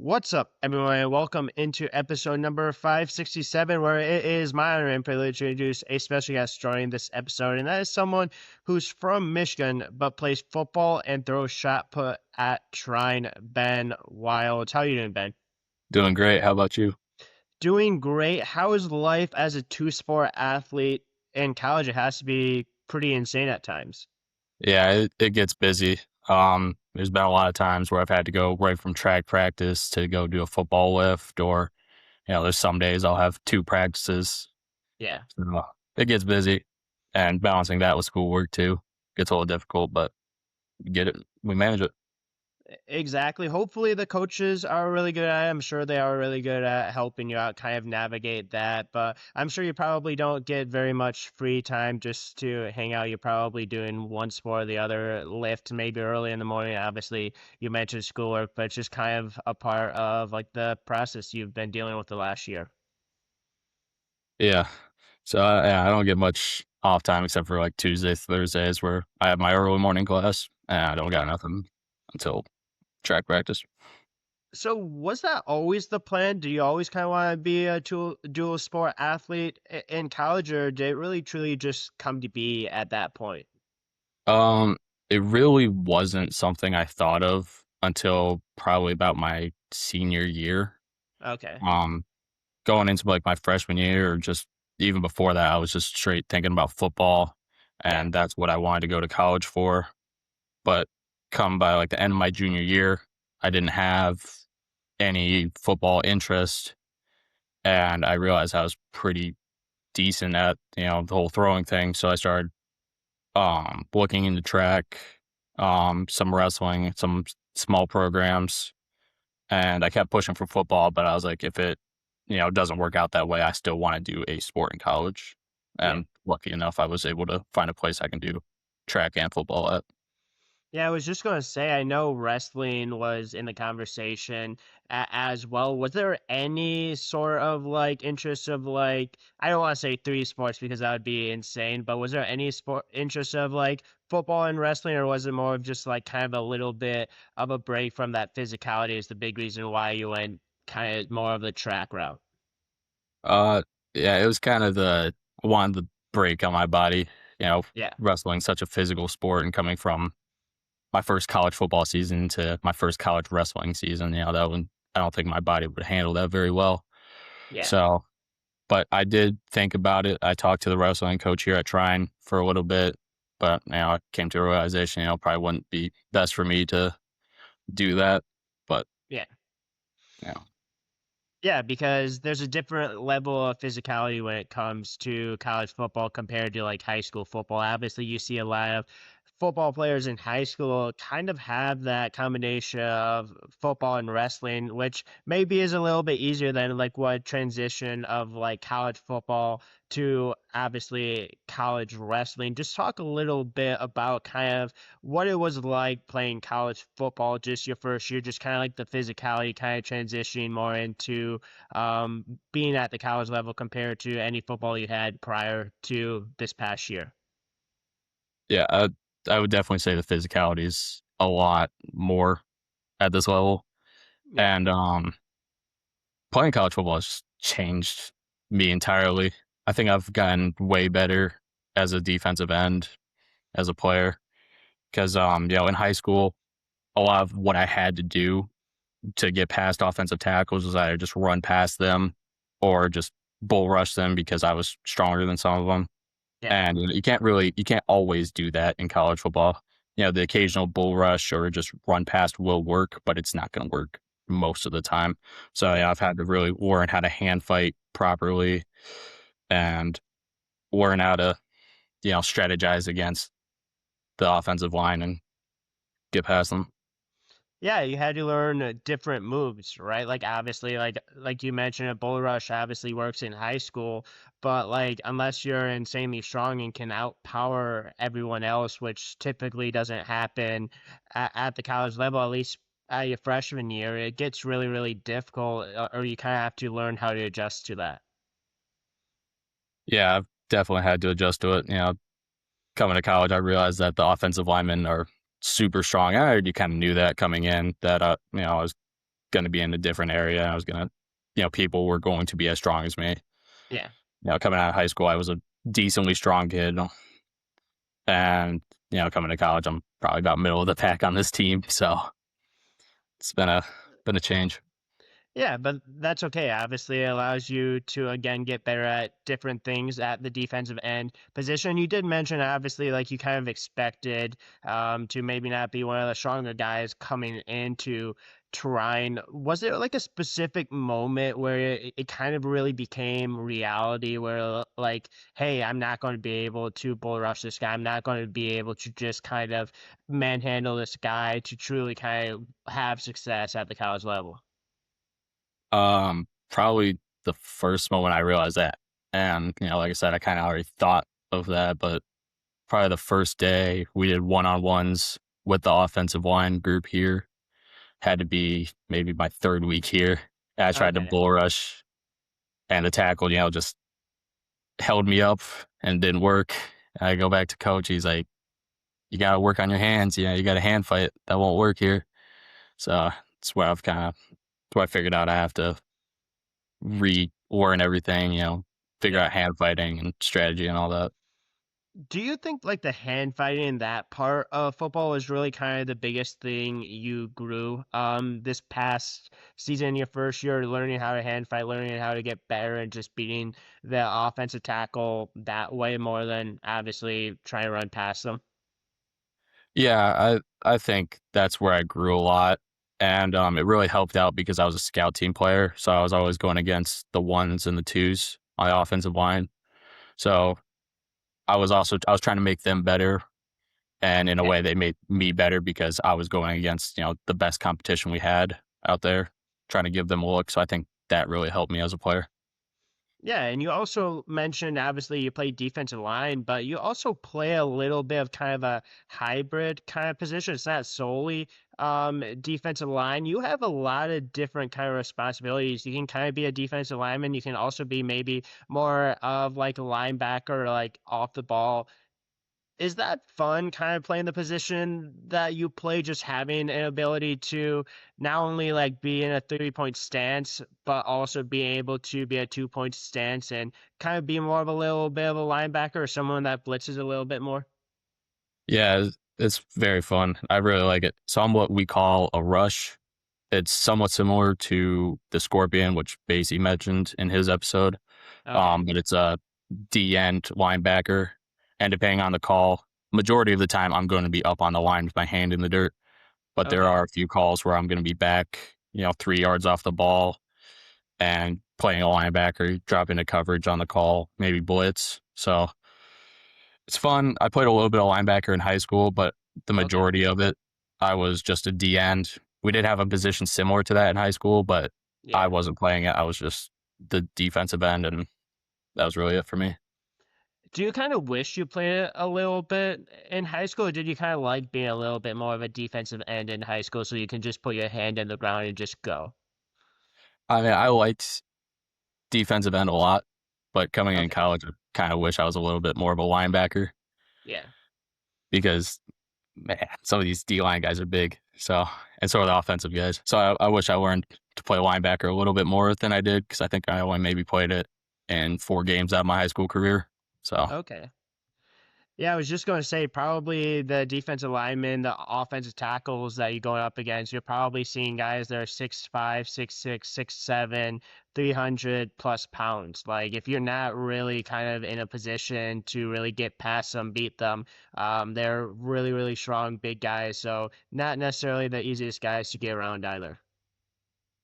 What's up, everyone? Welcome into episode number 567, where it is my honor and privilege to introduce a special guest joining this episode, and that is someone who's from Michigan but plays football and throws shot put at Trine, Ben Wilds. How are you doing, Ben? Doing great. How about you? Doing great. How is life as a two-sport athlete in college? It has to be pretty insane at times. Yeah, it gets busy. There's been a lot of times where I've had to go right from track practice to go do a football lift, or there's some days I'll have two practices. Yeah. So it gets busy, and balancing that with schoolwork too gets a little difficult, but we get it. We manage it. Exactly. Hopefully, the coaches are really good at it. I'm sure they are really good at helping you out, kind of navigate that. But I'm sure you probably don't get very much free time just to hang out. You're probably doing one sport or the other, lift maybe early in the morning. Obviously, you mentioned schoolwork, but it's just kind of a part of like the process you've been dealing with the last year. Yeah. So yeah, I don't get much off time except for like Tuesdays, Thursdays where I have my early morning class, and I don't Yeah. got nothing until track practice. So was that always the plan? Do you always kind of want to be a dual sport athlete in college, or did it really truly just come to be at that point? Um, it really wasn't something I thought of until probably about my senior year. Okay. Um, Going into like my freshman year or just even before that, I was just straight thinking about football, Yeah. and that's what I wanted to go to college for. But come by like the end of my junior year, I didn't have any football interest, and I realized I was pretty decent at, the whole throwing thing. So I started looking into track, some wrestling, some small programs, and I kept pushing for football. But I was like, if it, doesn't work out that way, I still want to do a sport in college. Yeah. And lucky enough, I was able to find a place I can do track and football at. Yeah, I was just going to say, I know wrestling was in the conversation as well. Was there any sort of like interest of like, I don't want to say three sports because that would be insane, but was there any sport interest of like football and wrestling, or was it more of just like kind of a little bit of a break from that physicality is the big reason why you went kind of more of the track route? Uh, yeah, it was kind of the I wanted the break on my body. You know, Yeah. Wrestling such a physical sport, and coming from my first college football season to my first college wrestling season, that one I don't think my body would handle that very well. Yeah. So, but I did think about it. I talked to the wrestling coach here at Trine for a little bit, but I came to a realization, probably wouldn't be best for me to do that. But Yeah. you know, Yeah, because there's a different level of physicality when it comes to college football compared to like high school football. Obviously, you see a lot of football players in high school kind of have that combination of football and wrestling, which maybe is a little bit easier than like what transition of like college football to obviously college wrestling. Just talk a little bit about kind of what it was like playing college football just your first year, just kind of like the physicality kind of transitioning more into being at the college level compared to any football you had prior to this past year. yeah, I would definitely say the physicality is a lot more at this level, Yeah. and playing college football has changed me entirely. I think I've gotten way better as a defensive end, as a player, because in high school, a lot of what I had to do to get past offensive tackles was either just run past them or just bull rush them because I was stronger than some of them. Yeah. And you can't always do that in college football. The occasional bull rush or just run past will work, but it's not going to work most of the time. So Yeah. I've had to really learn how to hand fight properly and learn how to, strategize against the offensive line and get past them. Yeah, you had to learn different moves, right? Like obviously, like you mentioned, a bull rush obviously works in high school, but like unless you're insanely strong and can outpower everyone else, which typically doesn't happen at the college level, at least at your freshman year, it gets really, really difficult, or you kind of have to learn how to adjust to that. Yeah, I've definitely had to adjust to it. Coming to college, I realized that the offensive linemen are super strong. I already kind of knew that coming in, that, I was going to be in a different area. I was going to, people were going to be as strong as me. Yeah. Coming out of high school, I was a decently strong kid, and coming to college, I'm probably about middle of the pack on this team. So it's been a change. Yeah, but that's okay. Obviously, it allows you to again get better at different things at the defensive end position. You did mention obviously like you kind of expected to maybe not be one of the stronger guys coming into Trine. Was there like a specific moment where it kind of really became reality where like, hey, I'm not going to be able to bull rush this guy. I'm not going to be able to just kind of manhandle this guy to truly kind of have success at the college level? Probably the first moment I realized that, and like I said, I kind of already thought of that, but probably the first day we did one on ones with the offensive line group here. Had to be maybe my third week here. And I tried to Okay. bull rush, and the tackle, just held me up and didn't work. I go back to coach. He's like, "You got to work on your hands. You got to hand fight. That won't work here." So that's where that's where I figured out I have to relearn everything. Figure Yeah. out hand fighting and strategy and all that. Do you think like the hand fighting that part of football is really kind of the biggest thing you grew this past season, your first year, learning how to hand fight, learning how to get better and just beating the offensive tackle that way more than obviously trying to run past them? Yeah, I think that's where I grew a lot, and it really helped out because I was a scout team player, so I was always going against the ones and the twos on the offensive line. So I was trying to make them better, and in a Yeah. way, they made me better because I was going against the best competition we had out there, trying to give them a look. So I think that really helped me as a player. Yeah, and you also mentioned obviously you play defensive line, but you also play a little bit of kind of a hybrid kind of position. It's not solely defensive line. You have a lot of different kind of responsibilities. You can kind of be a defensive lineman. You can also be maybe more of like a linebacker, like off the ball. Is that fun kind of playing the position that you play, just having an ability to not only like be in a 3-point stance, but also being able to be a 2-point stance and kind of be more of a little bit of a linebacker or someone that blitzes a little bit more? Yeah, it's very fun. I really like it. So I'm what we call a rush. It's somewhat similar to the Scorpion, which Basie mentioned in his episode. Okay. But it's a D end linebacker. And depending on the call, majority of the time I'm going to be up on the line with my hand in the dirt. But there Okay. are a few calls where I'm going to be back, 3 yards off the ball and playing a linebacker, drop into coverage on the call, maybe blitz. So it's fun. I played a little bit of linebacker in high school, but the Okay. majority of it, I was just a D end. We did have a position similar to that in high school, but I Yeah. wasn't playing it. I was just the defensive end, and that was really it for me. Do you kind of wish you played it a little bit in high school, or did you kind of like being a little bit more of a defensive end in high school so you can just put your hand in the ground and just go? I mean, I liked defensive end a lot, but coming in Okay. college, I kind of wish I was a little bit more of a linebacker Yeah. because, man, some of these D line guys are big. So, and so are the offensive guys. So I wish I learned to play linebacker a little bit more than I did because I think I only maybe played it in 4 games out of my high school career. So, Okay. Yeah, I was just going to say probably the defensive linemen, the offensive tackles that you're going up against, you're probably seeing guys that are 6'5", 6'6", 6'7", 300 plus pounds. Like if you're not really kind of in a position to really get past them, beat them, they're really, really strong, big guys. So not necessarily the easiest guys to get around either.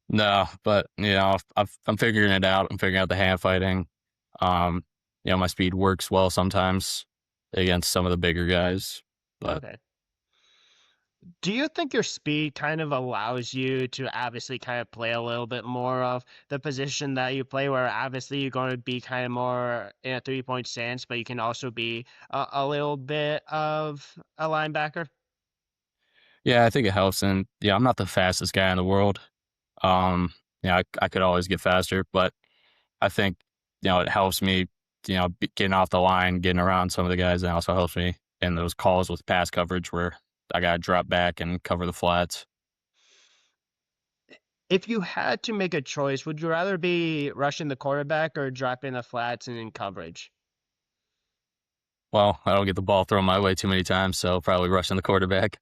no, but, I'm figuring it out. I'm figuring out the hand fighting. Um, my speed works well sometimes against some of the bigger guys, but Okay. Do you think your speed kind of allows you to obviously kind of play a little bit more of the position that you play, where obviously you're going to be kind of more in a 3-point stance, but you can also be a little bit of a linebacker? yeah, I think it helps. And yeah, I'm not the fastest guy in the world. I could always get faster, but I think, it helps me, getting off the line, getting around some of the guys, and it also helps me in those calls with pass coverage where I got to drop back and cover the flats. If you had to make a choice, would you rather be rushing the quarterback or dropping the flats and in coverage? Well, I don't get the ball thrown my way too many times, so probably rushing the quarterback.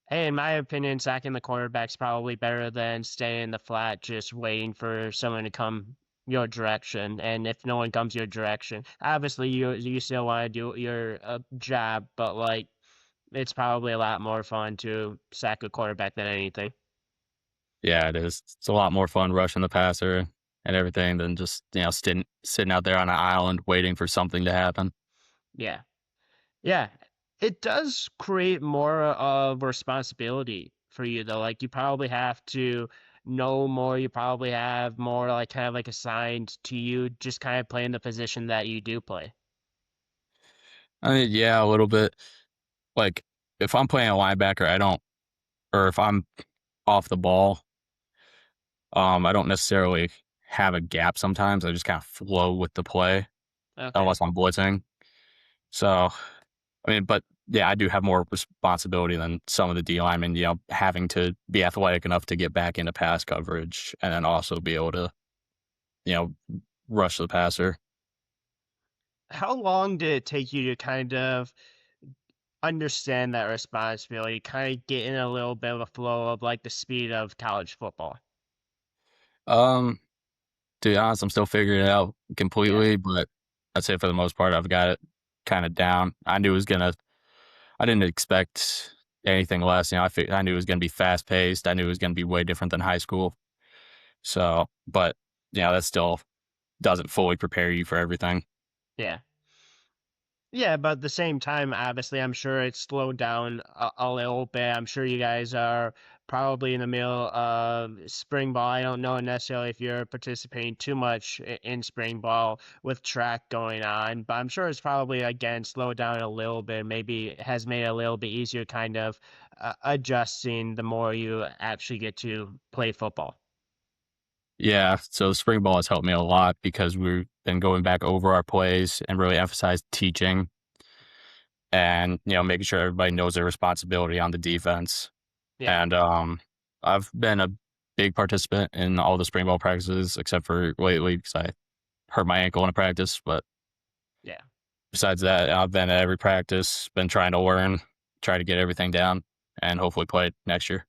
Hey, in my opinion, sacking the quarterback's probably better than staying in the flat, just waiting for someone to come your direction. And if no one comes your direction, obviously you still want to do your job, but like it's probably a lot more fun to sack a quarterback than anything. Yeah, it is. It's a lot more fun rushing the passer and everything than just sitting out there on an island waiting for something to happen. Yeah. Yeah, it does create more of responsibility for you though. Like you probably have to know more. You probably have more like kind of like assigned to you, just kind of playing the position that you do play. I mean, yeah, a little bit. Like if I'm playing a linebacker, I don't, or if I'm off the ball, I don't necessarily have a gap. Sometimes I just kind of flow with the play Okay. unless I'm blitzing. So I mean, but yeah, I do have more responsibility than some of the D linemen, having to be athletic enough to get back into pass coverage and then also be able to, you know, rush the passer. How long did it take you to kind of understand that responsibility, kind of get in a little bit of a flow of like the speed of college football? Um, to be honest, I'm still figuring it out Yeah. completely, but I'd say for the most part, I've got it kind of down. I didn't expect anything less. I knew it was going to be fast paced. I knew it was going to be way different than high school. So, but that still doesn't fully prepare you for everything. Yeah. Yeah, but at the same time, obviously, I'm sure it's slowed down a little bit. I'm sure you guys are probably in the middle of spring ball. I don't know necessarily if you're participating too much in spring ball with track going on, but I'm sure it's probably, again, slowed down a little bit. Maybe it has made it a little bit easier kind of adjusting the more you actually get to play football. Yeah, so spring ball has helped me a lot because we've been going back over our plays and really emphasize teaching and making sure everybody knows their responsibility on the defense. Yeah, And I've been a big participant in all the spring ball practices except for lately because I hurt my ankle in a practice. But yeah. besides that, I've been at every practice, been trying to learn, try to get everything down, and hopefully play next year.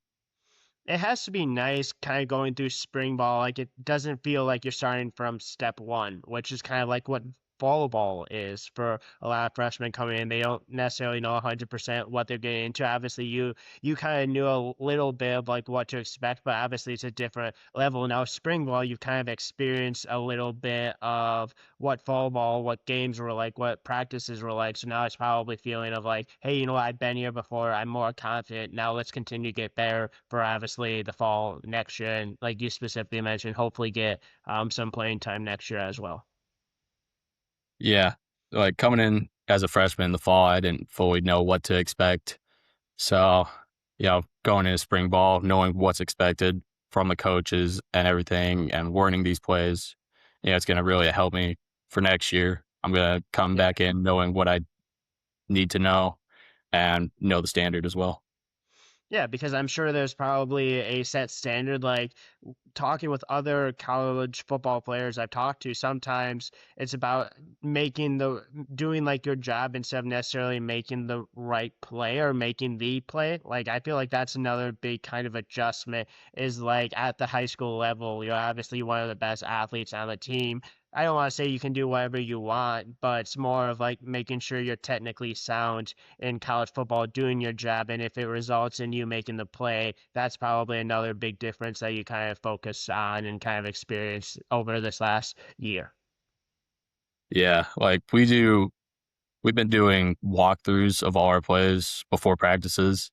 It has to be nice kind of going through spring ball. Like it doesn't feel like you're starting from step one, which is kind of like what volleyball is for a lot of freshmen coming in. They don't necessarily know 100% what they're getting into. Obviously, you kind of knew a little bit of like what to expect, but obviously it's a different level. Now, spring ball, you've kind of experienced a little bit of what fall ball, what games were like, what practices were like. So now it's probably feeling of like, hey, you know, I've been here before. I'm more confident. Now let's continue to get better for obviously the fall next year. And like you specifically mentioned, hopefully get some playing time next year as well. Yeah, like coming in as a freshman in the fall, I didn't fully know what to expect. So, going into spring ball, knowing what's expected from the coaches and everything and learning these plays, it's going to really help me for next year. I'm going to come Yeah. back in knowing what I need to know and know the standard as well. Yeah, because I'm sure there's probably a set standard. Like talking with other college football players I've talked to, sometimes it's about making the doing like your job instead of necessarily making the right play or making the play. Like I feel like that's another big kind of adjustment is like at the high school level, you're obviously one of the best athletes on the team. I don't want to say you can do whatever you want, but it's more of like making sure you're technically sound in college football doing your job. And if it results in you making the play, that's probably another big difference that you kind of focus on and kind of experience over this last year. Yeah, like we've been doing walkthroughs of all our plays before practices.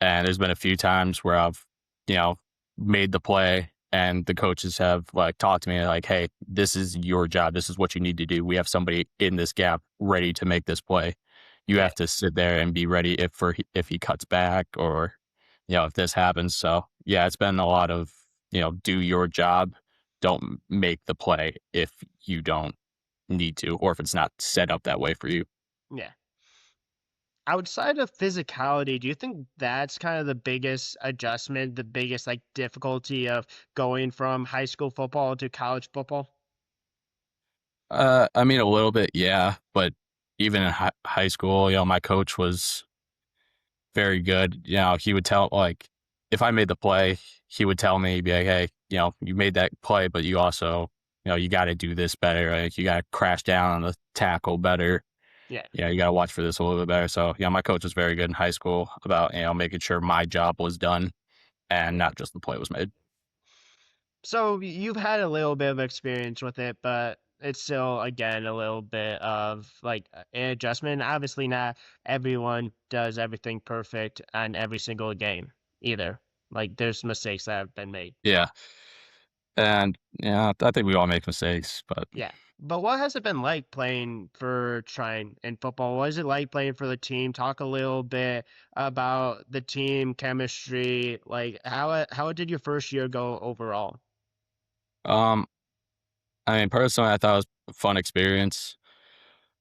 And there's been a few times where I've, you know, made the play and the coaches have like talked to me like, hey, this is your job. This is what you need to do. We have somebody in this gap ready to make this play. You Yeah. have to sit there and be ready if he cuts back or, if this happens. So yeah, it's been a lot of, do your job. Don't make the play if you don't need to, or if it's not set up that way for you. Yeah. outside of physicality, do you think that's kind of the biggest adjustment, the biggest like difficulty of going from high school football to college football? I mean, a little bit, yeah, but even in high school, my coach was very good. He would tell like if I made the play, he would tell me, be like, "Hey, you made that play, but you also, you got to do this better. Like you got to crash down on the tackle better. Yeah. Yeah, you got to watch for this a little bit better." So, my coach was very good in high school about making sure my job was done and not just the play was made. So you've had a little bit of experience with it, but it's still again a little bit of like an adjustment. Obviously, not everyone does everything perfect on every single game either. Like there's mistakes that have been made. Yeah, and I think we all make mistakes, but Yeah. But what has it been like playing for Trine in football? What is it like playing for the team? Talk a little bit about the team chemistry. Like how did your first year go overall? um, I mean, personally, I thought it was a fun experience.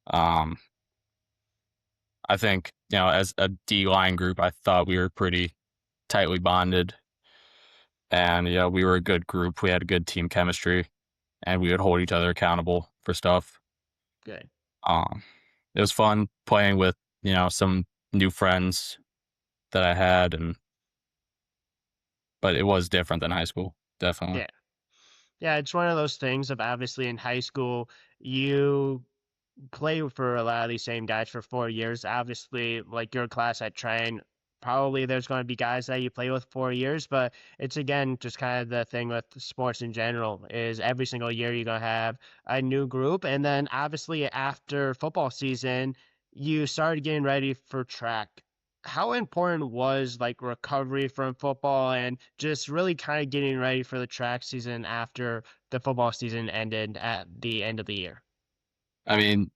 Um, I think, as a D line group, I thought we were pretty tightly bonded, and we were a good group. We had a good team chemistry, and we would hold each other accountable for stuff. Good. Um, it was fun playing with some new friends that I had, but it was different than high school, definitely. Yeah. Yeah, it's one of those things of obviously in high school, you play for a lot of these same guys for 4 years. Obviously, like your class at Trine, probably there's going to be guys that you play with 4 years, but it's again just kind of the thing with sports in general is every single year you're going to have a new group. And then obviously after football season, you started getting ready for track. How important was like recovery from football and just really kind of getting ready for the track season after the football season ended at the end of the year? I mean,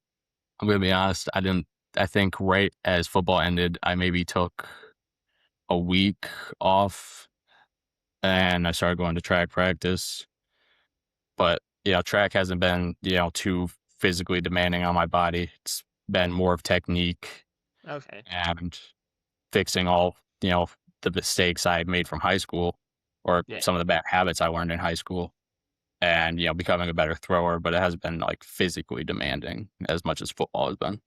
I'm gonna be honest. I didn't. I think right as football ended, I maybe took a week off, and I started going to track practice. But track hasn't been too physically demanding on my body. It's been more of technique Okay. and fixing all the mistakes I made from high school, or Yeah. some of the bad habits I learned in high school, and becoming a better thrower. But it hasn't been like physically demanding as much as football has been.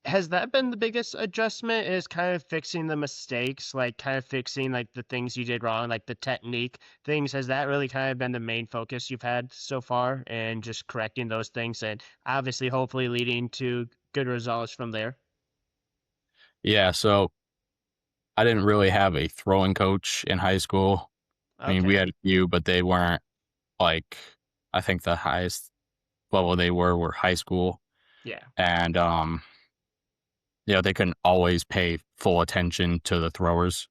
Has that been the biggest adjustment is kind of fixing the mistakes, like kind of fixing like the things you did wrong, like the technique things? Has that really kind of been the main focus you've had so far and just correcting those things and obviously hopefully leading to good results from there? Yeah, so I didn't really have a throwing coach in high school. I mean, we Okay. had a few, but they weren't like, I think the highest level they were high school, Yeah. and they couldn't always pay full attention to the throwers.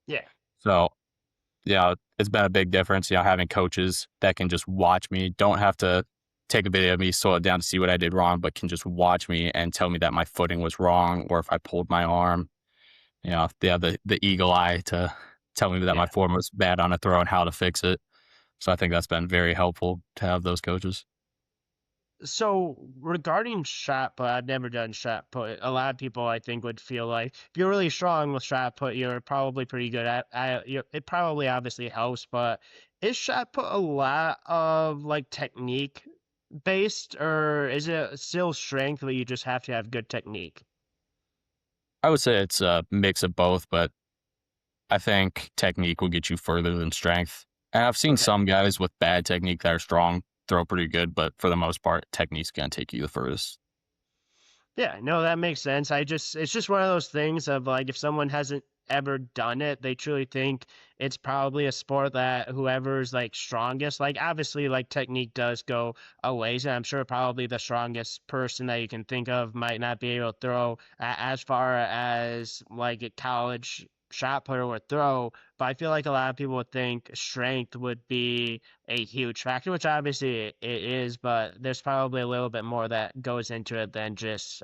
Yeah. So it's been a big difference. Having coaches that can just watch me, don't have to take a video of me, slow it down to see what I did wrong, but can just watch me and tell me that my footing was wrong, or if I pulled my arm. They have the eagle eye to tell me that my Yeah. form was bad on a throw and how to fix it. So I think that's been very helpful to have those coaches. So regarding shot put, I've never done shot put. A lot of people I think would feel like if you're really strong with shot put, you're probably pretty good at. It probably obviously helps, but is shot put a lot of like technique based, or is it still strength, but you just have to have good technique? I would say it's a mix of both, but I think technique will get you further than strength. And I've seen Okay. some guys with bad technique that are strong throw pretty good, but for the most part, technique's going to take you the furthest. Yeah, no, that makes sense. It's just one of those things of like, if someone hasn't ever done it, they truly think it's probably a sport that whoever's like strongest, like obviously, like technique does go a ways, and I'm sure probably the strongest person that you can think of might not be able to throw as far as like a college shot putter would throw. But I feel like a lot of people would think strength would be a huge factor, which obviously it is, but there's probably a little bit more that goes into it than just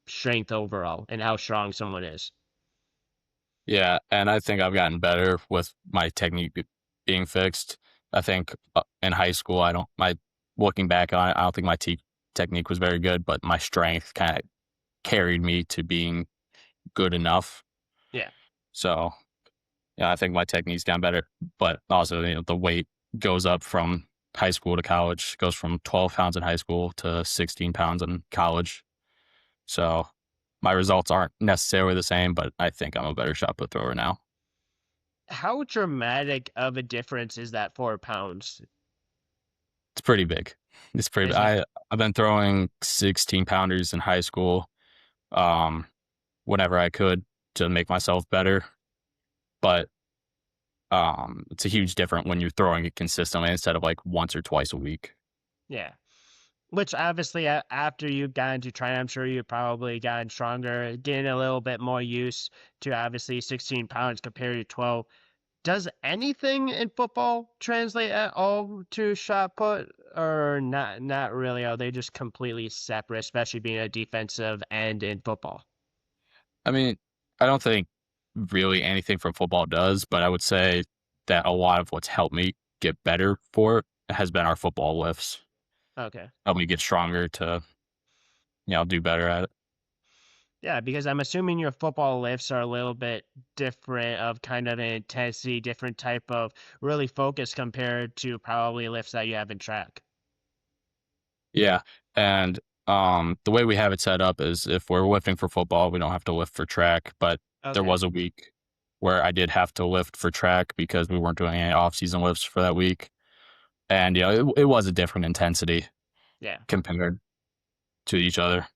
strength overall and how strong someone is. Yeah, and I think I've gotten better with my technique being fixed. I think in high school, looking back on it, I don't think my technique was very good, but my strength kind of carried me to being good enough. Yeah. So, yeah, I think my technique's gotten better, but also, the weight goes up from high school to college, goes from 12 pounds in high school to 16 pounds in college. So my results aren't necessarily the same, but I think I'm a better shot put thrower now. How dramatic of a difference is that 4 pounds? It's pretty big. It's pretty big. Is it? I've been throwing 16 pounders in high school, um, whenever I could to make myself better. But it's a huge difference when you're throwing it consistently instead of like once or twice a week. Yeah. Which obviously, after you've gotten to Trine, I'm sure you've probably gotten stronger, getting a little bit more used to obviously 16 pounds compared to 12. Does anything in football translate at all to shot put, or not? Not really. Are they just completely separate, especially being a defensive end in football? I mean, I don't think really anything from football does, but I would say that a lot of what's helped me get better for it has been our football lifts. Okay. Helped me get stronger to, do better at it. Yeah, because I'm assuming your football lifts are a little bit different of kind of an intensity, different type of really focus compared to probably lifts that you have in track. Yeah. And the way we have it set up is if we're lifting for football, we don't have to lift for track. But there Okay. was a week where I did have to lift for track because we weren't doing any off season lifts for that week. And it was a different intensity Yeah. compared to each other.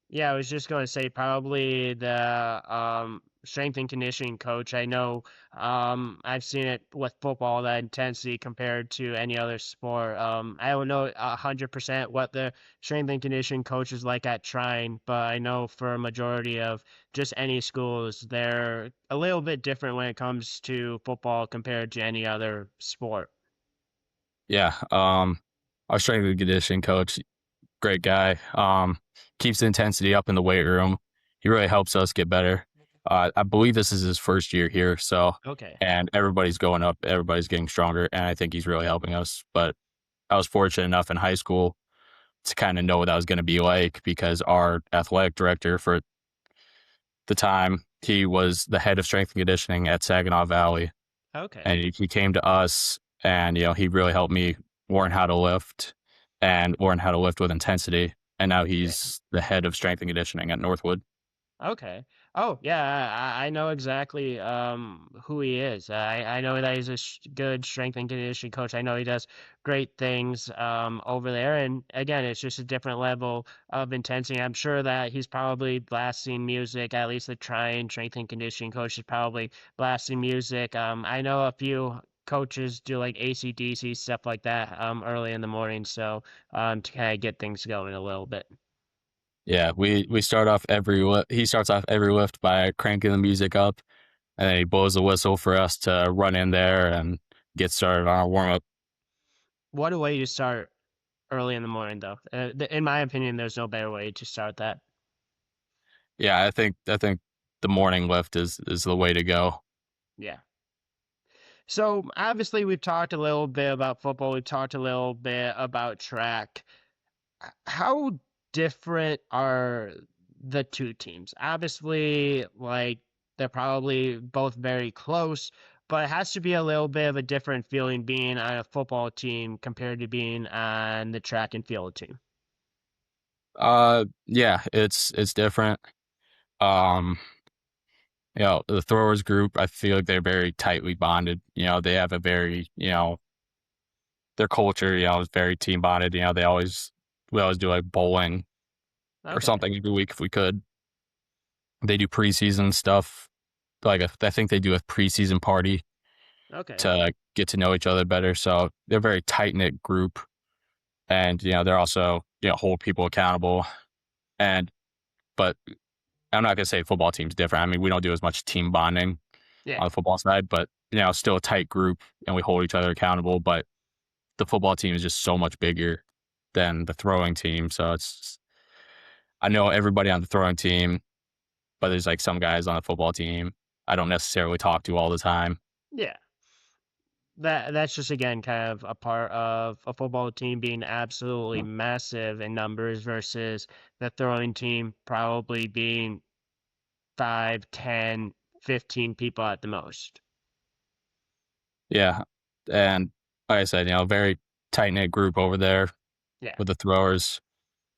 Yeah, I was just going to say probably the strength and conditioning coach. I know I've seen it with football, that intensity compared to any other sport. I don't know 100% what the strength and conditioning coach is like at Trine, but I know for a majority of just any schools, they're a little bit different when it comes to football compared to any other sport. Yeah. Our strength and conditioning coach, great guy. Keeps the intensity up in the weight room. He really helps us get better. I believe this is his first year here, so Okay. and everybody's going up, everybody's getting stronger, and I think he's really helping us. But I was fortunate enough in high school to kind of know what that was going to be like because our athletic director for the time, he was the head of strength and conditioning at Saginaw Valley, Okay. and he came to us, and he really helped me learn how to lift and learn how to lift with intensity. And now Yeah. he's the head of strength and conditioning at Northwood. Okay. Oh, yeah, I know exactly who he is. I know that he's a good strength and conditioning coach. I know he does great things over there. And again, it's just a different level of intensity. I'm sure that he's probably blasting music. At least the trying strength and conditioning coach is probably blasting music. I know a few coaches do like AC/DC stuff like that early in the morning, so to kind of get things going a little bit. Yeah, we start off he starts off every lift by cranking the music up, and then he blows the whistle for us to run in there and get started on our warm up. What a way to start early in the morning, though. In my opinion, there's no better way to start that. Yeah, I think the morning lift is the way to go. Yeah. So obviously, we've talked a little bit about football. We've talked a little bit about track. How different are the two teams? Obviously, like they're probably both very close, but it has to be a little bit of a different feeling being on a football team compared to being on the track and field team. Yeah, it's different. Um, the throwers group, I feel like they're very tightly bonded. They have a very, their culture, is very team bonded. We always do like bowling or Okay. something every week if we could. They do preseason stuff. Like I think they do a preseason party Okay. to get to know each other better. So they're a very tight knit group, and they're also hold people accountable. And but I'm not gonna say football team's different. I mean, we don't do as much team bonding Yeah. on the football side, but still a tight group, and we hold each other accountable. But the football team is just so much bigger than the throwing team. So I know everybody on the throwing team, but there's like some guys on the football team I don't necessarily talk to all the time. Yeah. That's just again kind of a part of a football team being absolutely Uh, massive in numbers versus the throwing team probably being 5, 10, 15 people at the most. Yeah, and like I said, very tight knit group over there Yeah. with the throwers.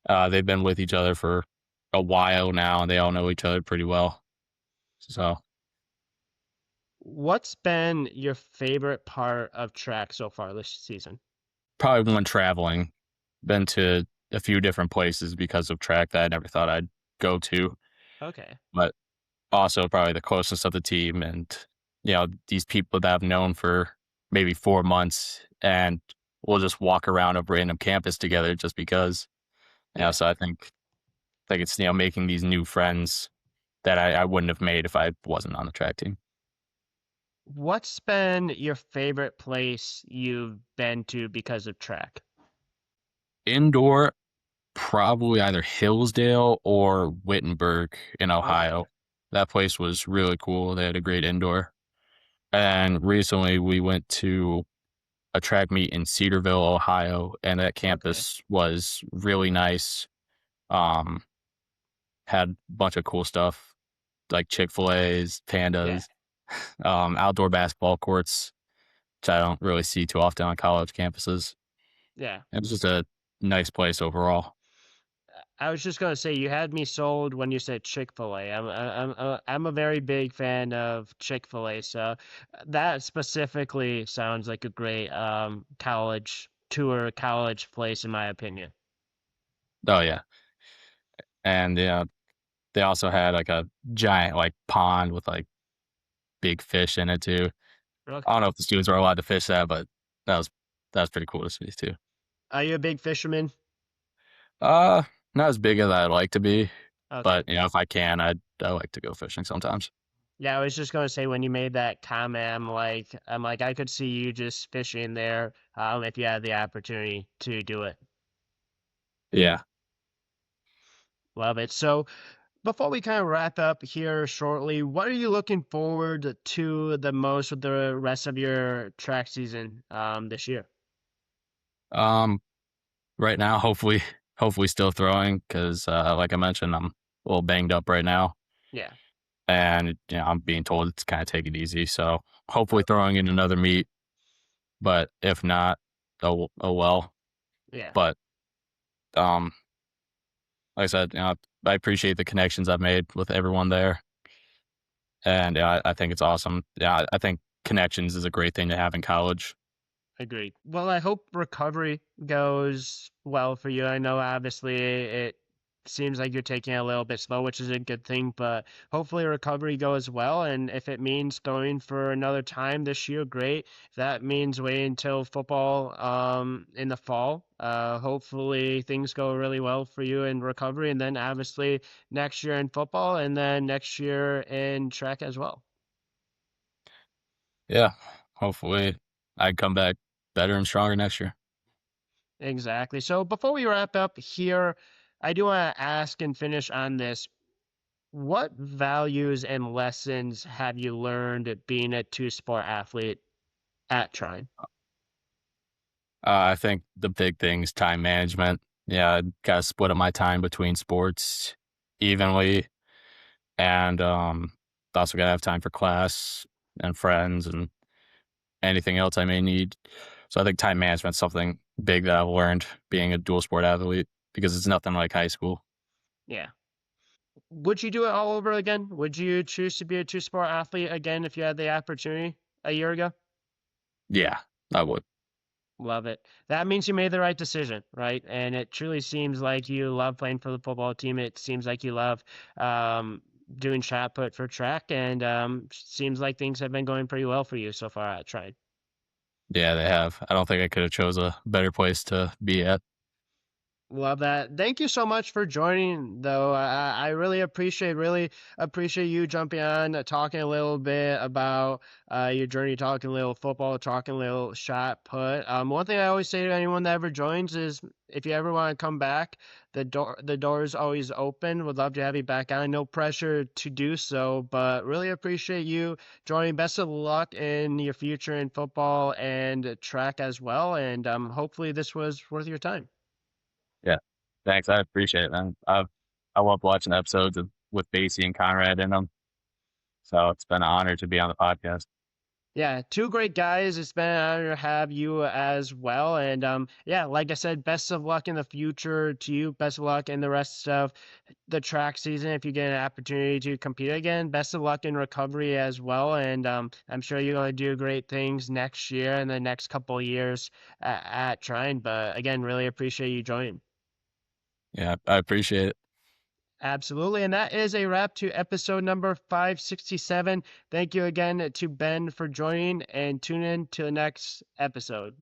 They've been with each other for a while now, and they all know each other pretty well. So What's been your favorite part of track so far this season? probably when traveling, been to a few different places because of track that I never thought I'd go to, Okay. but also probably the closeness of the team and these people that I've known for maybe 4 months, and we'll just walk around a random campus together just because. Yeah. So I think it's making these new friends that I wouldn't have made if I wasn't on the track team. What's been your favorite place you've been to because of track? Indoor, probably either Hillsdale or Wittenberg in Okay. Ohio. That place was really cool. They had a great indoor. And recently we went to a track meet in Cedarville, Ohio, and that Okay. campus was really nice. Um, had a bunch of cool stuff like Chick-fil-A's, Yeah. pandas, outdoor basketball courts, which I don't really see too often on college campuses. Yeah. It was just a nice place overall. I was just gonna say you had me sold when you said Chick-fil-A. I'm a very big fan of Chick-fil-A, so that specifically sounds like a great college tour, college place in my opinion. Oh yeah, and they also had like a giant like pond with like big fish in it too. I don't Okay. know if the students are allowed to fish that, but that was that was pretty cool to see too. Are you a big fisherman? Uh, Not as big as I'd like to be, Okay. but if I can, I like to go fishing sometimes. Yeah, I was just gonna say when you made that comment, I'm like I could see you just fishing there, if you had the opportunity to do it. Yeah. Love it. So before we kind of wrap up here shortly, what are you looking forward to the most with the rest of your track season this year? Um, right now, hopefully still throwing because, like I mentioned, I'm a little banged up right now, Yeah. and I'm being told to kind of take it easy. So hopefully Okay. throwing in another meet, but if not, oh well. Yeah. But um, like I said, I appreciate the connections I've made with everyone there, and I think it's awesome. Yeah, I think connections is a great thing to have in college. Agreed. Well, I hope recovery goes well for you. I know obviously it seems like you're taking it a little bit slow, which is a good thing, but hopefully recovery goes well. And if it means going for another time this year, great. If that means waiting until football in the fall, hopefully things go really well for you in recovery. And then obviously next year in football and then next year in track as well. Yeah, hopefully I come back better and stronger next year. Exactly. So before we wrap up here, I do want to ask and finish on this. What values and lessons have you learned at being a two-sport athlete at Trine? I think the big thing is time management. Yeah, I gotta split up my time between sports evenly, and also gotta have time for class and friends and anything else I may need. So I think time management's something big that I've learned being a dual sport athlete because it's nothing like high school. Yeah. Would you do it all over again? Would you choose to be a two-sport athlete again if you had the opportunity a year ago? Yeah, I would. Love it. That means you made the right decision, right? And it truly seems like you love playing for the football team. It seems like you love um, doing shot put for track, and seems like things have been going pretty well for you so far at Trine. Yeah, they have. I don't think I could have chose a better place to be at. Love that. Thank you so much for joining, though. I really appreciate you jumping on, talking a little bit about your journey, talking a little football, talking a little shot put. One thing I always say to anyone that ever joins is, if you ever want to come back, the door is always open. Would love to have you back on. No pressure to do so, but really appreciate you joining. Best of luck in your future in football and track as well, and hopefully this was worth your time. Yeah. Thanks. I appreciate it, man. I love watching episodes with Basie and Conrad in them. So it's been an honor to be on the podcast. Yeah, two great guys. It's been an honor to have you as well. And yeah, like I said, best of luck in the future to you. Best of luck in the rest of the track season if you get an opportunity to compete again. Best of luck in recovery as well. And I'm sure you're going to do great things next year and the next couple of years at Trine. But again, really appreciate you joining. Yeah, I appreciate it. Absolutely. And that is a wrap to episode number 567. Thank you again to Ben for joining, and tune in to the next episode.